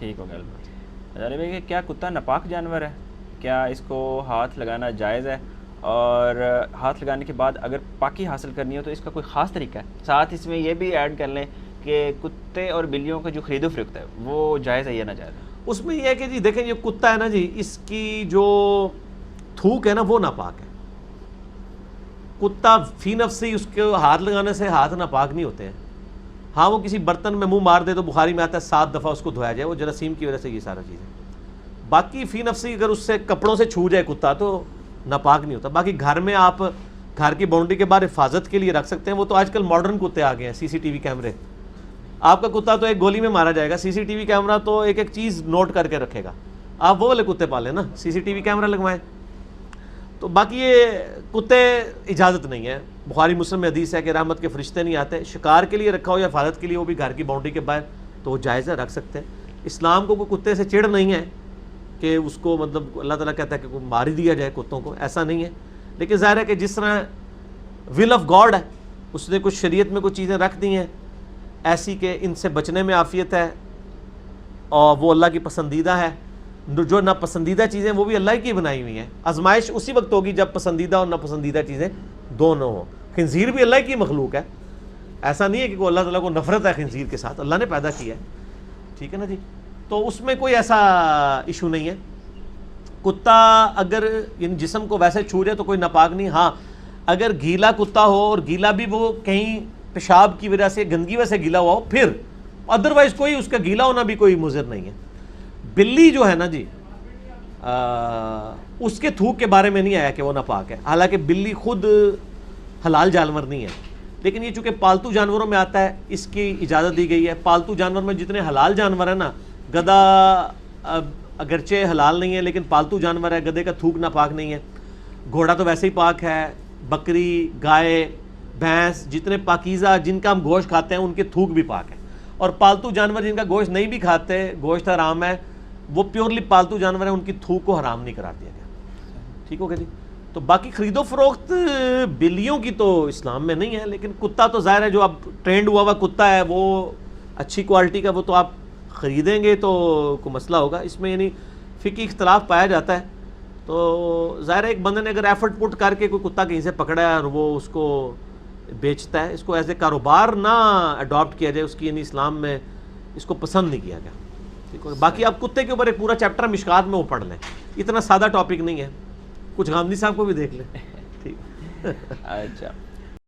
ٹھیک ہو گیا جانب کہ کیا کتا ناپاک جانور ہے؟ کیا اس کو ہاتھ لگانا جائز ہے؟ اور ہاتھ لگانے کے بعد اگر پاکی حاصل کرنی ہو تو اس کا کوئی خاص طریقہ ہے؟ ساتھ اس میں یہ بھی ایڈ کر لیں کہ کتے اور بلیوں کا جو خرید و فروخت ہے وہ جائز ہے یا ناجائز ہے؟ اس میں یہ ہے کہ جی دیکھیں یہ کتا ہے نا جی، اس کی جو تھوک ہے نا وہ ناپاک ہے. کتا فی نفسی اس کے ہاتھ لگانے سے ہاتھ ناپاک نہیں ہوتے ہیں. ہاں وہ کسی برتن میں منہ مار دے تو بخاری میں آتا ہے 7 دفعہ اس کو دھویا جائے، وہ جراثیم کی وجہ سے یہ سارا چیز ہے. باقی فی نفسی اگر اس سے کپڑوں سے چھو جائے کتا تو ناپاک نہیں ہوتا. باقی گھر میں آپ گھر کی باؤنڈری کے باہر حفاظت کے لیے رکھ سکتے ہیں. وہ تو آج کل ماڈرن کتے آ گئے ہیں، سی سی ٹی وی کیمرے. آپ کا کتا تو ایک گولی میں مارا جائے گا، سی سی ٹی وی کیمرہ تو ایک ایک چیز نوٹ کر کے رکھے گا. آپ وہ والے کتے پالیں نا، سی سی ٹی وی کیمرہ لگوائیں. تو باقی یہ کتے اجازت نہیں ہے. بخاری مسلم میں حدیث ہے کہ رحمت کے فرشتے نہیں آتے. شکار کے لیے رکھا ہو یا حفاظت کے لیے، وہ بھی گھر کی باؤنڈری کے باہر، تو وہ جائز ہے، رکھ سکتے ہیں. اسلام کو کوئی کتے سے چڑ نہیں ہے کہ اس کو مطلب اللہ تعالیٰ کہتا ہے کہ مار ہی دیا جائے کتوں کو، ایسا نہیں ہے. لیکن ظاہر ہے کہ جس طرح ول آف گاڈ ہے، اس نے کچھ شریعت میں کچھ چیزیں رکھ دی ہیں ایسی کہ ان سے بچنے میں عافیت ہے، اور وہ اللہ کی پسندیدہ ہے. جو ناپسندیدہ چیزیں وہ بھی اللہ کی بنائی ہوئی ہیں. آزمائش اسی وقت ہوگی جب پسندیدہ اور ناپسندیدہ چیزیں دونوں ہوں. خنزیر بھی اللہ کی مخلوق ہے، ایسا نہیں ہے کہ اللہ تعالیٰ کو نفرت ہے خنزیر کے ساتھ، اللہ نے پیدا کیا ہے. ٹھیک ہے نا جی. تو اس میں کوئی ایسا ایشو نہیں ہے. کتا اگر یعنی جسم کو ویسے چھو جائے تو کوئی ناپاک نہیں. ہاں اگر گیلا کتا ہو اور گیلا بھی وہ کہیں پیشاب کی وجہ سے گندگی وجہ سے گیلا ہوا ہو پھر، ادروائز کوئی اس کا گیلا ہونا بھی کوئی مضر نہیں ہے. بلی جو ہے نا جی، اس کے تھوک کے بارے میں نہیں آیا کہ وہ ناپاک ہے. حالانکہ بلی خود حلال جانور نہیں ہے، لیکن یہ چونکہ پالتو جانوروں میں آتا ہے اس کی اجازت دی گئی ہے. پالتو جانور میں جتنے حلال جانور ہیں نا، گدھا اگرچہ حلال نہیں ہے لیکن پالتو جانور ہے، گدھے کا تھوک ناپاک نہیں ہے. گھوڑا تو ویسے ہی پاک ہے. بکری، گائے، بھینس، جتنے پاکیزہ جن کا ہم گوشت کھاتے ہیں ان کے تھوک بھی پاک ہے. اور پالتو جانور جن کا گوشت نہیں بھی کھاتے، گوشت حرام ہے، وہ پیورلی پالتو جانور ہیں، ان کی تھوک کو حرام نہیں قرار دیا گیا. ٹھیک ہو گیا جی. تو باقی خرید و فروخت بلیوں کی تو اسلام میں نہیں ہے. لیکن کتا تو ظاہر ہے جو اب ٹرینڈ ہوا کتا ہے وہ اچھی کوالٹی کا، وہ تو آپ خریدیں گے تو کوئی مسئلہ ہوگا. اس میں یعنی فقہی اختلاف پایا جاتا ہے. تو ظاہر ہے ایک بندے نے اگر ایفرٹ پٹ کر کے کوئی کتا کہیں سے پکڑا ہے اور وہ اس کو بیچتا ہے، اس کو ایز اے کاروبار نہ اڈاپٹ کیا جائے. اس کی یعنی اسلام میں اس کو پسند نہیں کیا گیا. ٹھیک ہے. باقی آپ کتے کے اوپر ایک پورا چیپٹر مشکات میں وہ پڑھ لیں، اتنا سادہ ٹاپک نہیں ہے. کچھ غامدی صاحب کو بھی دیکھ لیں. ٹھیک. اچھا.